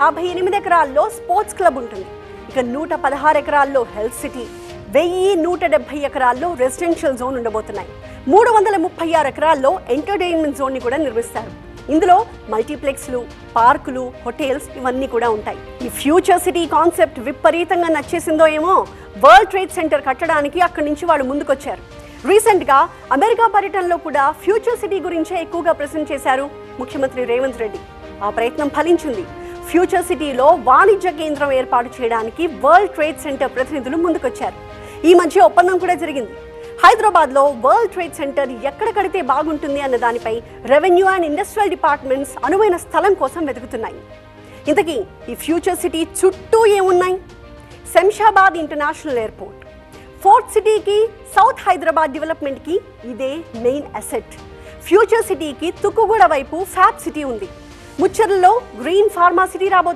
58 ఎకరాల్లో sports club ఉంటుంది. ఇక 116 ఎకరాల్లో హెల్త్ సిటీ, 1170 ఎకరాల్లో రెసిడెన్షియల్ జోన్ ఉండబోతున్నాయి. 336 ఎకరాల్లో ఎంటర్టైన్మెంట్ జోన్ ని కూడా నిర్మిస్తారు. ఇందులో మల్టీప్లెక్స్లు, పార్కులు, హోటల్స్ ఇవన్నీ కూడా ఉంటాయి. ఈ ఫ్యూచర్ సిటీ కాన్సెప్ట్ విపరీతంగా నచ్చేసిందో ఏమో వరల్డ్ ట్రేడ్ సెంటర్ కట్టడానికి అక్కడి నుంచి వాళ్ళు ముందుకొచ్చారు. రీసెంట్గా అమెరికా పర్యటనలో కూడా ఫ్యూచర్ సిటీ గురించే ఎక్కువగా ప్రెజెంట్ చేశారు ముఖ్యమంత్రి రేవంత్ రెడ్డి. ఆ ప్రయత్నం ఫలించింది. ఫ్యూచర్ సిటీలో వాణిజ్య కేంద్రం ఏర్పాటు చేయడానికి వరల్డ్ ట్రేడ్ సెంటర్ ప్రతినిధులు ముందుకొచ్చారు. ఈ మధ్య ఒప్పందం కూడా జరిగింది. హైదరాబాద్లో వరల్డ్ ట్రేడ్ సెంటర్ ఎక్కడ కడితే బాగుంటుంది అన్న దానిపై రెవెన్యూ అండ్ ఇండస్ట్రియల్ డిపార్ట్మెంట్స్ అనువైన స్థలం కోసం వెతుకుతున్నాయి. ఇంతకీ ఈ ఫ్యూచర్ సిటీ చుట్టూ ఏమున్నాయి? శంషాబాద్ ఇంటర్నేషనల్ ఎయిర్పోర్ట్, ఫోర్త్ సిటీకి, సౌత్ హైదరాబాద్ డెవలప్మెంట్కి ఇదే మెయిన్ అసెట్. ఫ్యూచర్ సిటీకి తుక్కుగూడ వైపు ఫ్యాబ్ సిటీ ఉంది. ముచ్చర్లలో గ్రీన్ ఫార్మా సిటీ రాబోతుంది.